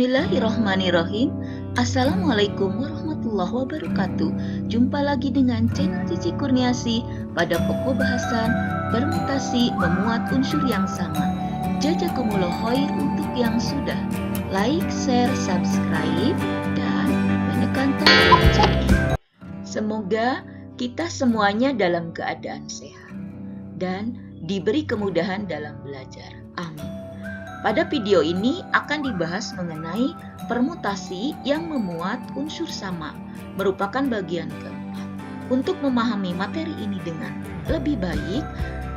Bismillahirrahmanirrahim. Assalamualaikum warahmatullahi wabarakatuh. Jumpa lagi dengan channel Cici Kurniasi pada pokok bahasan permutasi memuat unsur yang sama. Jazakumullah khair untuk yang sudah like, share, subscribe, dan menekan tombol lonceng. Semoga kita semuanya dalam keadaan sehat dan diberi kemudahan dalam belajar. Amin. Pada video ini akan dibahas mengenai permutasi yang memuat unsur sama, merupakan bagian keempat. Untuk memahami materi ini dengan lebih baik,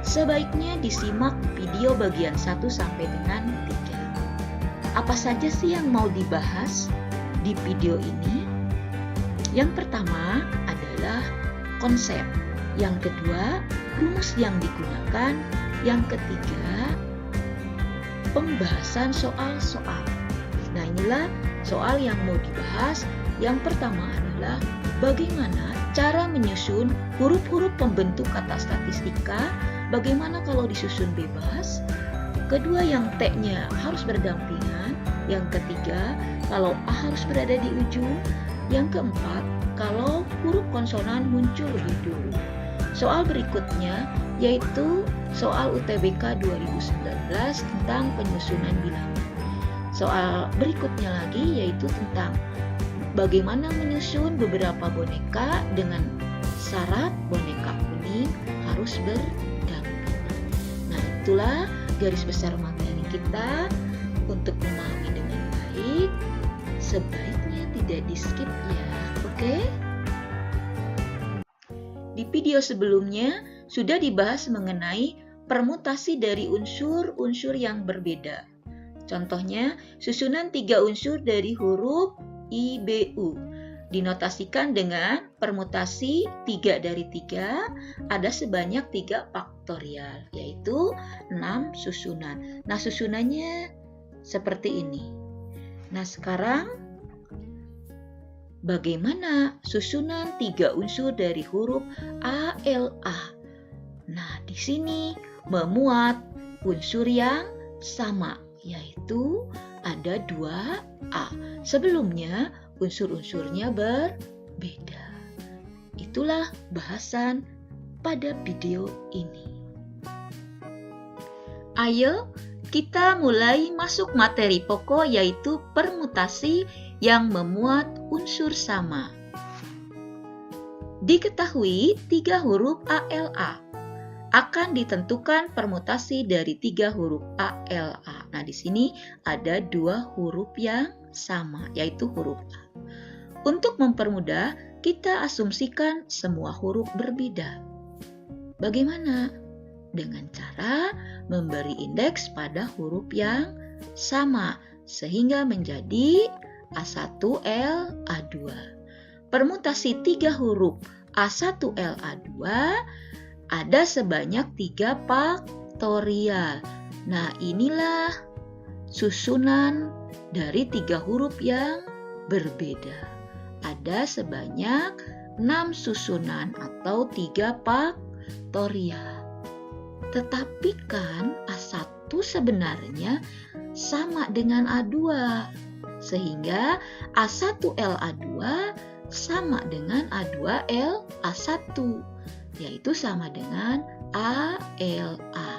sebaiknya disimak video bagian 1 sampai dengan 3. Apa saja sih yang mau dibahas di video ini? Yang pertama adalah konsep, yang kedua rumus yang digunakan, yang ketiga pembahasan soal-soal. Nah, inilah soal yang mau dibahas. Yang pertama adalah bagaimana cara menyusun huruf-huruf pembentuk kata statistika, bagaimana kalau disusun bebas. Kedua, yang T-nya harus berdampingan. Yang ketiga, kalau A harus berada di ujung. Yang keempat, kalau huruf konsonan muncul lebih dulu. Soal berikutnya yaitu soal UTBK 2019 tentang penyusunan bilangan. Soal berikutnya lagi yaitu tentang bagaimana menyusun beberapa boneka dengan syarat boneka kuning harus berdampingan. Nah, itulah garis besar materi kita. Untuk memahami dengan baik, sebaiknya tidak di-skip ya, oke? Di video sebelumnya sudah dibahas mengenai permutasi dari unsur-unsur yang berbeda. Contohnya, susunan 3 unsur dari huruf IBU dinotasikan dengan permutasi 3 dari 3 ada sebanyak 3 faktorial, yaitu 6 susunan. Nah, susunannya seperti ini. Nah, sekarang bagaimana susunan 3 unsur dari huruf ALA? Nah, di sini memuat unsur yang sama, yaitu ada 2A. Sebelumnya unsur-unsurnya berbeda. Itulah bahasan pada video ini. Ayo kita mulai masuk materi pokok, yaitu permutasi yang memuat unsur sama. Diketahui 3 huruf ALA akan ditentukan permutasi dari 3 huruf ALA. Nah, di sini ada 2 huruf yang sama, yaitu huruf A. Untuk mempermudah, kita asumsikan semua huruf berbeda. Bagaimana? Dengan cara memberi indeks pada huruf yang sama, sehingga menjadi A1L A2. Permutasi 3 huruf A1L A2 ada sebanyak 3 faktorial. Nah, inilah susunan dari 3 huruf yang berbeda. Ada sebanyak 6 susunan atau 3 faktorial. Tetapi kan A1 sebenarnya sama dengan A2. Sehingga A1L A2 sama dengan A2L A1, yaitu sama dengan ALA.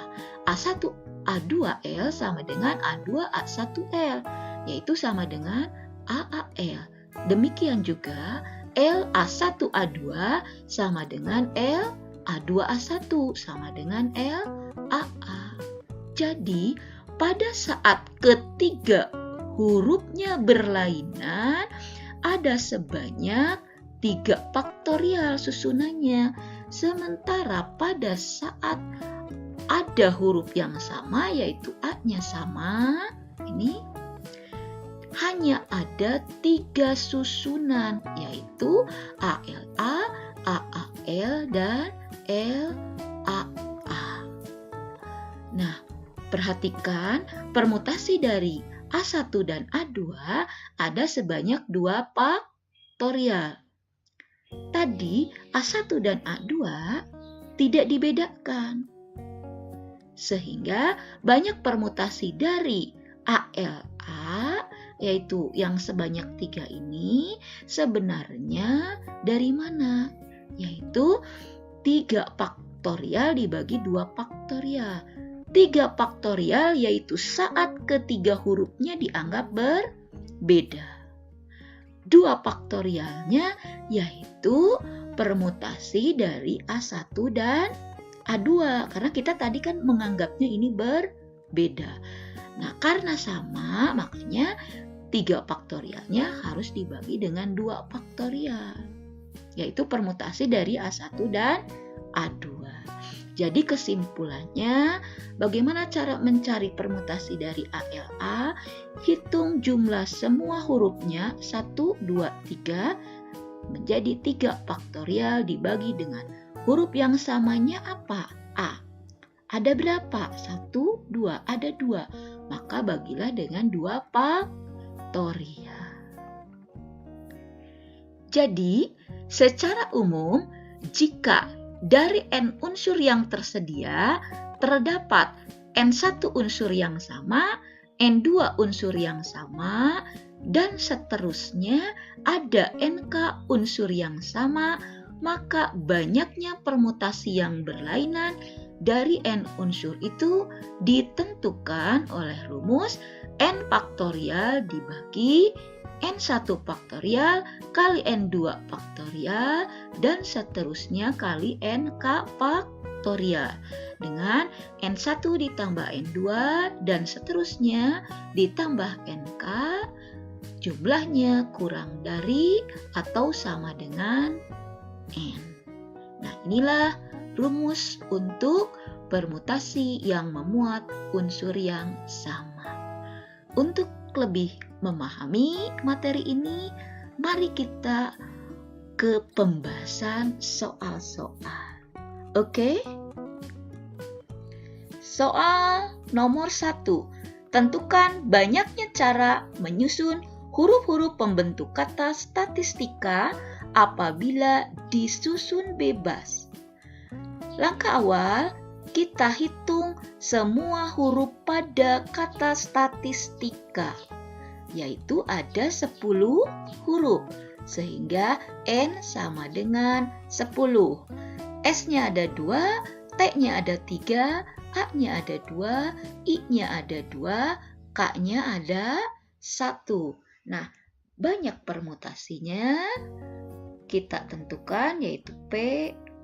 A1 A2L sama dengan A2 A1L, yaitu sama dengan AAL. Demikian juga L A1 A2 sama dengan L A2 A1 sama dengan L AA. Jadi, pada saat ketiga hurufnya berlainan, ada sebanyak 3 faktorial susunannya. Sementara pada saat ada huruf yang sama, yaitu A-nya sama, ini hanya ada 3 susunan, yaitu ALA, AAL, dan LAA. Nah, perhatikan permutasi dari A1 dan A2 ada sebanyak 2 faktorial. Tadi A1 dan A2 tidak dibedakan. Sehingga banyak permutasi dari ALA yaitu yang sebanyak 3 ini sebenarnya dari mana? Yaitu 3 faktorial dibagi 2 faktorial. 3 faktorial yaitu saat ketiga hurufnya dianggap berbeda. 2 faktorialnya yaitu permutasi dari A1 dan A2. Karena kita tadi kan menganggapnya ini berbeda. Nah, karena sama, makanya 3 faktorialnya harus dibagi dengan 2 faktorial. Yaitu permutasi dari A1 dan A2. Jadi kesimpulannya, bagaimana cara mencari permutasi dari ALA? Hitung jumlah semua hurufnya 1, 2, 3 menjadi 3 faktorial dibagi dengan huruf yang samanya apa? A. Ada berapa? 1, 2, ada 2. Maka bagilah dengan 2 faktorial. Jadi, secara umum, jika dari N unsur yang tersedia terdapat N1 unsur yang sama, N2 unsur yang sama, dan seterusnya ada NK unsur yang sama, maka banyaknya permutasi yang berlainan dari N unsur itu ditentukan oleh rumus N faktorial dibagi N1 faktorial kali N2 faktorial dan seterusnya kali NK faktorial dengan N1 ditambah N2 dan seterusnya ditambah NK jumlahnya kurang dari atau sama dengan N. Nah, inilah rumus untuk permutasi yang memuat unsur yang sama. Untuk lebih memahami materi ini, mari kita ke pembahasan soal-soal. Oke? Soal nomor 1. Tentukan banyaknya cara menyusun huruf-huruf pembentuk kata statistika apabila disusun bebas. Langkah awal, kita hitung semua huruf pada kata statistika, yaitu ada 10 huruf, sehingga N sama dengan 10. S-nya ada 2, T-nya ada 3, A-nya ada 2, I-nya ada 2, K-nya ada 1. Nah, banyak permutasinya kita tentukan, yaitu P,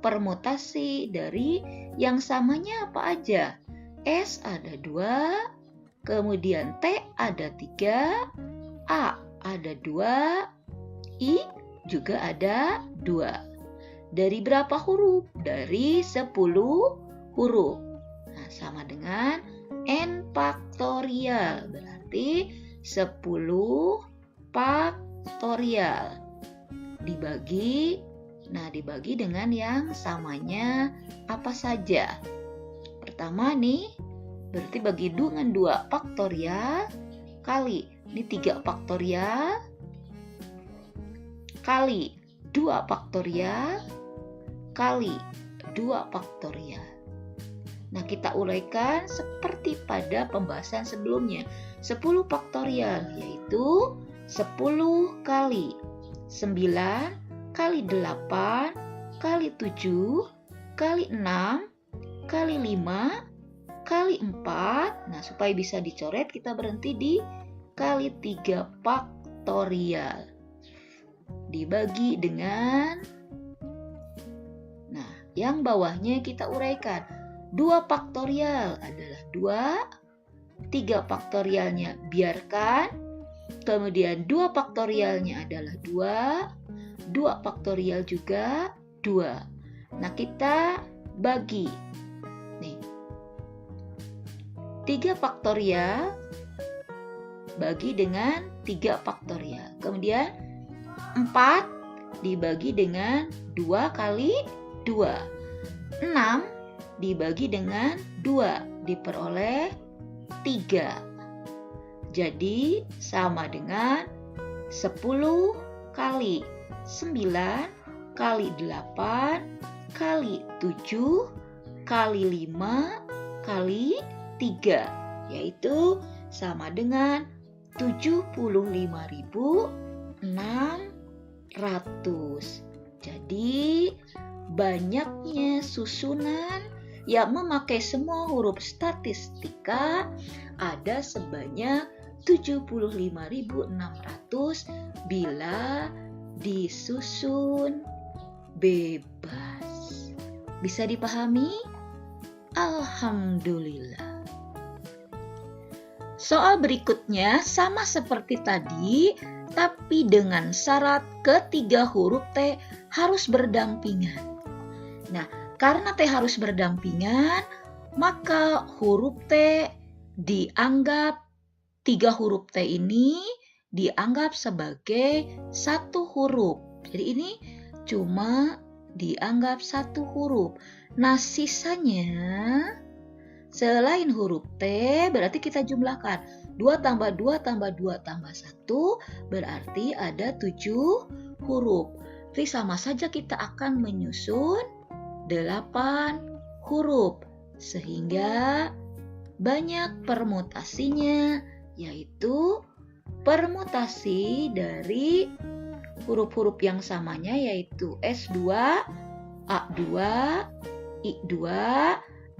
permutasi dari yang samanya apa aja. S ada 2, kemudian T ada 3, A ada 2, I juga ada 2. Dari berapa huruf? Dari 10 huruf. Nah, sama dengan N faktorial, berarti 10 faktorial. Dibagi dengan yang samanya apa saja. Pertama nih, berarti bagi dengan 2 faktorial kali ini 3 faktorial kali 2 faktorial kali 2 faktorial. Nah, kita uraikan seperti pada pembahasan sebelumnya. 10 faktorial yaitu 10 kali 9 kali 8 kali 7 kali 6 kali 5 kali 4. Nah, supaya bisa dicoret kita berhenti di kali 3 faktorial. Dibagi dengan, nah, yang bawahnya kita uraikan. 2 faktorial adalah 2, 3 faktorialnya biarkan, kemudian 2 faktorialnya adalah 2 faktorial juga 2. Nah, kita bagi. Nih. 3 faktorial bagi dengan 3 faktorial. Kemudian 4 dibagi dengan 2 kali 2. 6 dibagi dengan 2 diperoleh 3. Jadi sama dengan 10 kali 9 kali 8 kali 7 kali 5 kali 3, yaitu sama dengan 75.600. Jadi banyaknya susunan yang memakai semua huruf statistika ada sebanyak 75.600 bila disusun bebas. Bisa dipahami? Alhamdulillah. Soal berikutnya sama seperti tadi, tapi dengan syarat ketiga huruf T harus berdampingan. Nah, karena T harus berdampingan, maka huruf T dianggap, tiga huruf T ini dianggap sebagai satu huruf. Jadi ini cuma dianggap satu huruf. Nah, sisanya selain huruf T berarti kita jumlahkan. 2 tambah 2 tambah 2 tambah 1 berarti ada 7 huruf. Jadi sama saja kita akan menyusun 8 huruf. Sehingga banyak permutasinya, yaitu permutasi dari huruf-huruf yang samanya yaitu S2, A2, I2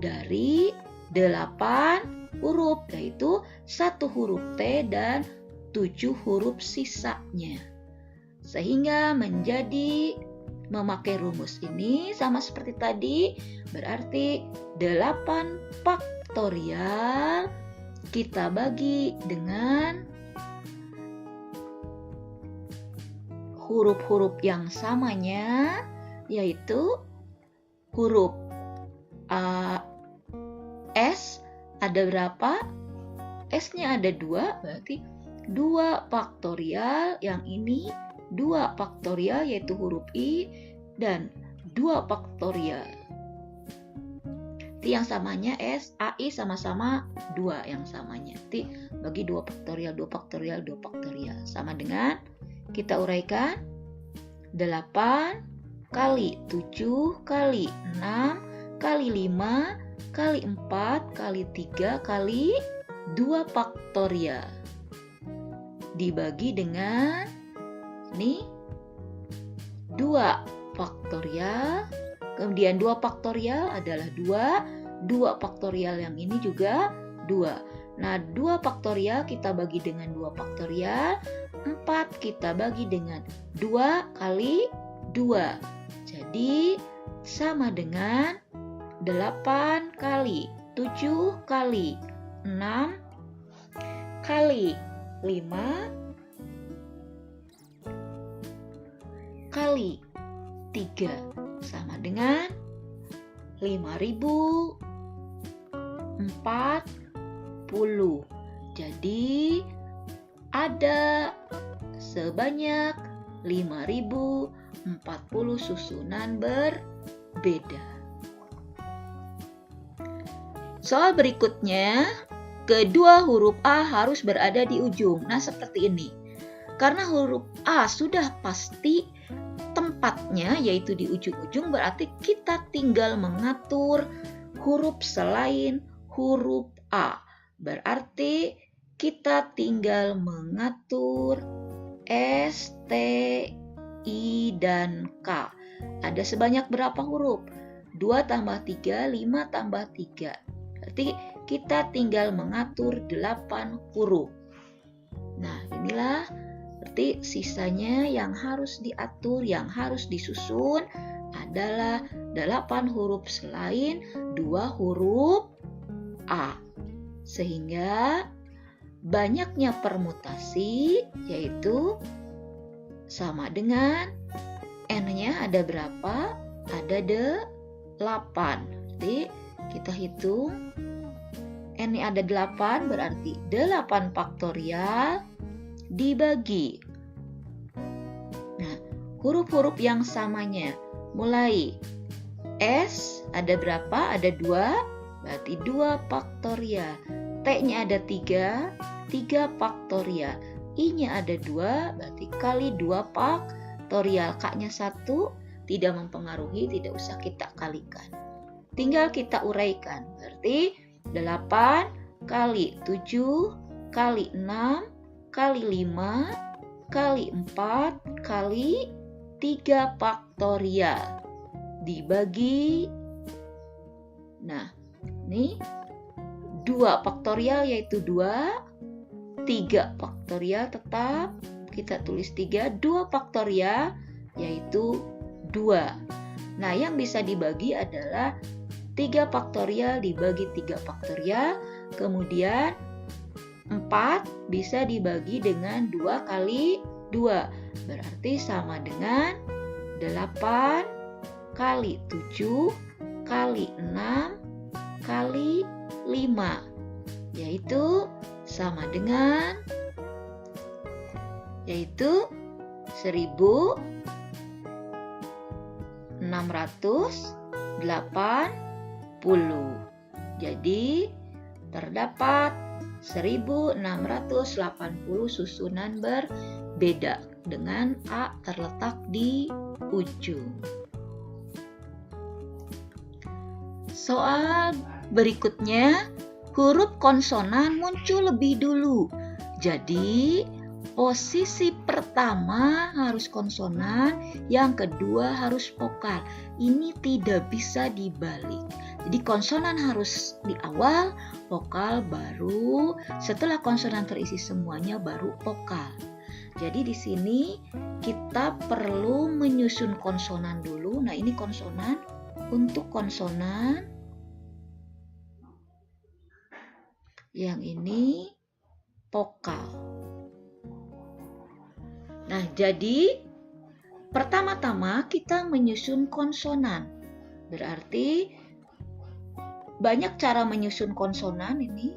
dari 8 huruf, yaitu 1 huruf T dan 7 huruf sisanya. Sehingga menjadi memakai rumus ini sama seperti tadi, berarti 8 faktorial kita bagi dengan huruf-huruf yang samanya, yaitu huruf S ada berapa? S-nya ada 2, berarti 2 faktorial, yang ini 2 faktorial yaitu huruf I, dan 2 faktorial. Yang samanya S, AI sama-sama 2 yang samanya. Jadi bagi 2 faktorial, 2 faktorial, 2 faktorial. Sama dengan, kita uraikan, 8 kali 7 kali 6 kali 5 kali 4 kali 3 kali 2 faktorial. Dibagi dengan ini 2 faktorial. Kemudian 2 faktorial adalah 2. 2 faktorial yang ini juga 2. Nah, 2 faktorial kita bagi dengan 2 faktorial. 4 kita bagi dengan 2 kali 2. Jadi sama dengan 8 kali 7 kali 6 kali 5 kali 3 sama dengan 5.040. Jadi ada sebanyak 5.040 susunan berbeda. Soal berikutnya, kedua huruf A harus berada di ujung. Nah, seperti ini. Karena huruf A sudah pasti tempatnya yaitu di ujung-ujung, berarti kita tinggal mengatur huruf selain huruf A. Berarti kita tinggal mengatur S, T, I, dan K. Ada sebanyak berapa huruf? 2 tambah 3, 5 tambah 3. Berarti kita tinggal mengatur 8 huruf. Nah, inilah berarti sisanya yang harus diatur, yang harus disusun adalah 8 huruf selain 2 huruf A. Sehingga banyaknya permutasi yaitu sama dengan N-nya ada berapa? Ada 8. Jadi kita hitung N-nya ada 8, berarti 8 faktorial dibagi. Nah, huruf-huruf yang samanya mulai S ada berapa? Ada 2, berarti 2 faktorial. T-nya ada 3, 3 faktorial. I-nya ada 2, berarti kali 2 faktorial. K-nya 1, tidak mempengaruhi, tidak usah kita kalikan. Tinggal kita uraikan, berarti 8 kali 7 kali 6 kali 5 kali 4 kali 3 faktorial dibagi, nah ini 2 faktorial yaitu 2, 3 faktorial tetap kita tulis 3, 2 faktorial yaitu 2. Nah, yang bisa dibagi adalah 3 faktorial dibagi 3 faktorial, kemudian 4 bisa dibagi dengan 2 kali 2, berarti sama dengan 8 kali 7 kali 6 kali 5, yaitu sama dengan 1680. Jadi terdapat 1680 susunan berbeda dengan A terletak di ujung. Soal berikutnya, huruf konsonan muncul lebih dulu. Jadi posisi pertama harus konsonan, yang kedua harus vokal. Ini tidak bisa dibalik. Jadi konsonan harus di awal, vokal baru. Setelah konsonan terisi semuanya baru vokal. Jadi di sini kita perlu menyusun konsonan dulu. Nah, ini konsonan. Untuk konsonan yang ini vokal. Nah, jadi pertama-tama kita menyusun konsonan. Berarti banyak cara menyusun konsonan ini.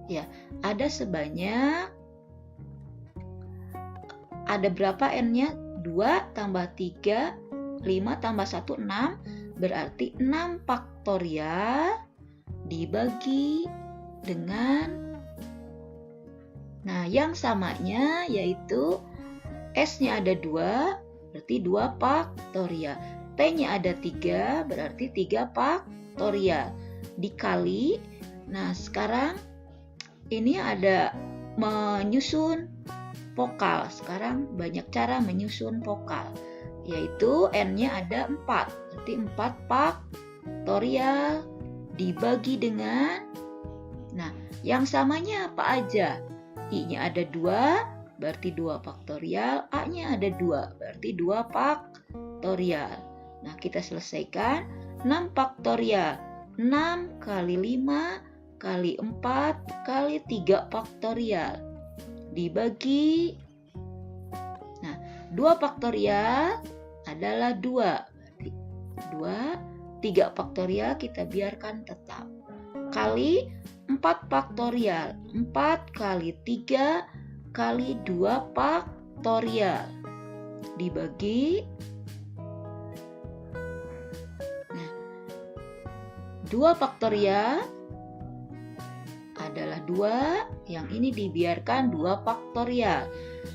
Ya, ada berapa N-nya? 2 tambah 3, 5 tambah 1, 6. Berarti 6 faktorial dibagi dengan, nah, yang samanya yaitu S-nya ada 2, berarti 2 faktorial. T-nya ada 3, berarti 3 faktorial. Dikali, nah sekarang ini ada menyusun vokal. Sekarang banyak cara menyusun vokal, yaitu N-nya ada 4, berarti 4 faktorial dibagi dengan, nah yang samanya apa aja? I-nya ada 2, berarti 2 faktorial. A-nya ada 2, berarti 2 faktorial. Nah, kita selesaikan. 6 faktorial. 6 kali 5 kali 4 kali 3 faktorial. Dibagi. Nah, 2 faktorial adalah 2. Berarti 2, 3 faktorial kita biarkan tetap. Kali 4 faktorial. 4 kali 3 kali 2 faktorial. Dibagi. 2 faktorial adalah 2, yang ini dibiarkan 2 faktorial.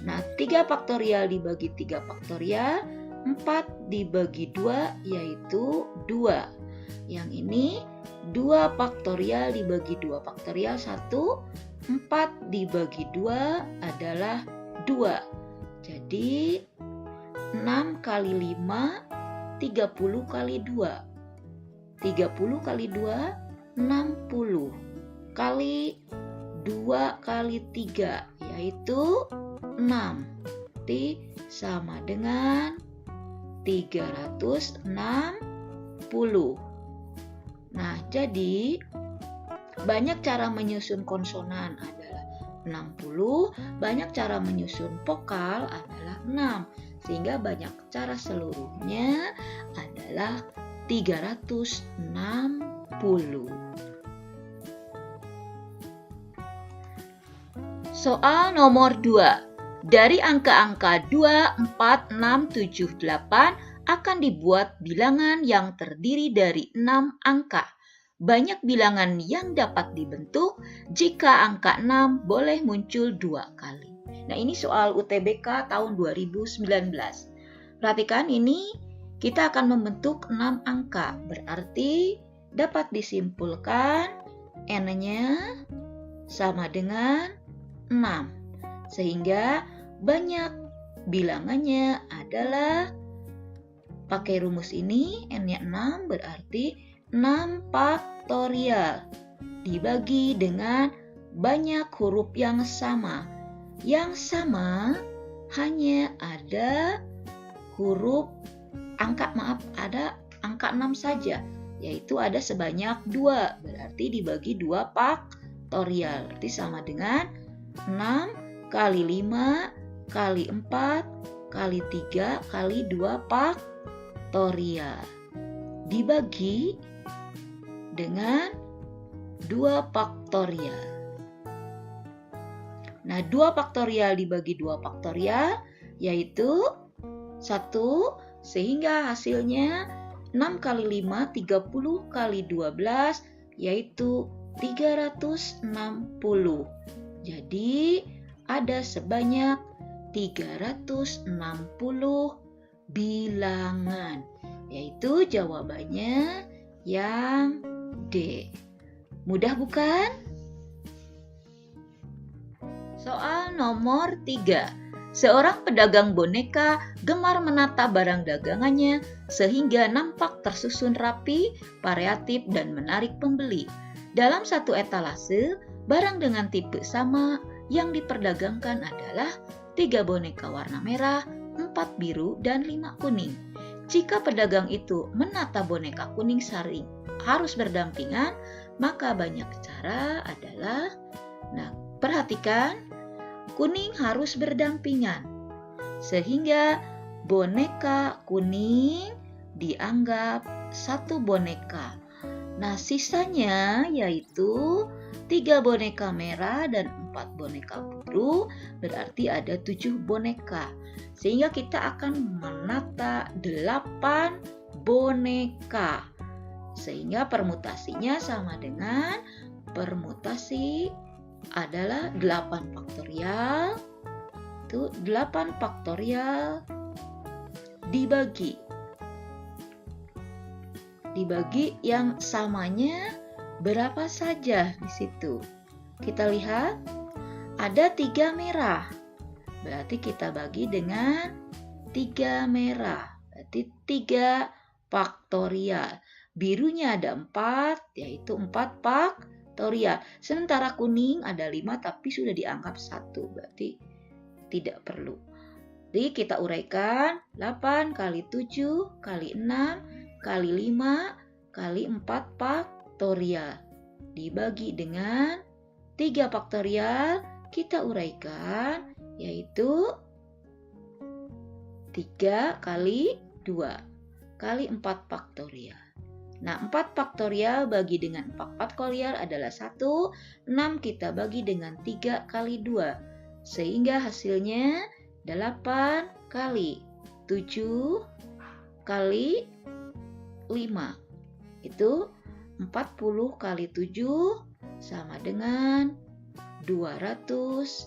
Nah, 3 faktorial dibagi 3 faktorial, 4 dibagi 2 yaitu 2. Yang ini 2 faktorial dibagi 2 faktorial 1, 4 dibagi 2 adalah 2. Jadi 6 kali 5, 30 kali 2. 30 kali 2, 60. Kali 2 kali 3, yaitu 6. Berarti sama dengan 360. Nah, jadi banyak cara menyusun konsonan adalah 60, banyak cara menyusun vokal adalah 6. Sehingga banyak cara seluruhnya adalah 360. Soal nomor 2. Dari angka-angka 2, 4, 6, 7, 8 akan dibuat bilangan yang terdiri dari 6 angka. Banyak bilangan yang dapat dibentuk jika angka 6 boleh muncul 2 kali. Nah, ini soal UTBK tahun 2019. Perhatikan ini, kita akan membentuk 6 angka. Berarti dapat disimpulkan N-nya sama dengan 6. Sehingga banyak bilangannya adalah pakai rumus ini, n-nya 6 berarti 6 faktorial dibagi dengan banyak huruf yang sama. Yang sama hanya ada ada angka 6 saja, yaitu ada sebanyak 2, berarti dibagi 2 faktorial, berarti sama dengan 6 kali 5 kali 4 kali 3 kali 2 faktorial dibagi dengan 2 faktorial. Nah, 2 faktorial dibagi 2 faktorial yaitu 1, sehingga hasilnya 6 kali 5, 30 kali 12, yaitu 360. Jadi, ada sebanyak 360 bilangan, yaitu jawabannya yang D. Mudah bukan? Soal nomor 3. Seorang pedagang boneka gemar menata barang dagangannya sehingga nampak tersusun rapi, variatif, dan menarik pembeli. Dalam satu etalase, barang dengan tipe sama yang diperdagangkan adalah 3 boneka warna merah, 4 biru, dan 5 kuning. Jika pedagang itu menata boneka kuning saring harus berdampingan, maka banyak cara adalah, perhatikan, kuning harus berdampingan, sehingga boneka kuning dianggap satu boneka. Nah, sisanya yaitu 3 boneka merah dan 4 boneka biru, berarti ada 7 boneka. Sehingga kita akan menata 8 boneka. Sehingga permutasinya sama dengan permutasi adalah 8 faktorial. Itu 8 faktorial dibagi yang samanya berapa saja di situ. Kita lihat ada 3 merah. Berarti kita bagi dengan 3 merah. Berarti 3 faktorial. Birunya ada 4, yaitu 4 faktorial. Sementara kuning ada 5 tapi sudah dianggap 1, berarti tidak perlu. Jadi kita uraikan 8 kali 7 kali 6 kali 5 kali 4 faktorial dibagi dengan 3 faktorial, kita uraikan yaitu 3 kali 2 kali 4 faktorial. Nah, 4 faktorial bagi dengan 4 faktorial adalah 1. 6 kita bagi dengan 3 kali 2. Sehingga hasilnya 8 kali 7 kali 5. Itu 40 kali 7 sama dengan 280.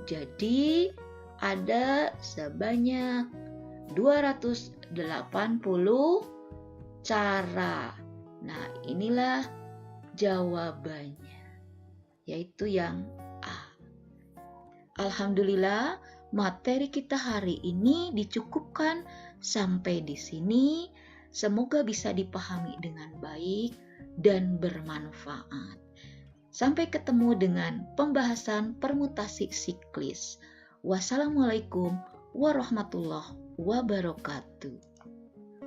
Jadi ada sebanyak 280 cara. Nah, inilah jawabannya, yaitu yang A. Alhamdulillah, materi kita hari ini dicukupkan sampai di sini. Semoga bisa dipahami dengan baik dan bermanfaat. Sampai ketemu dengan pembahasan permutasi siklis. Wassalamualaikum warahmatullahi wabarakatuh.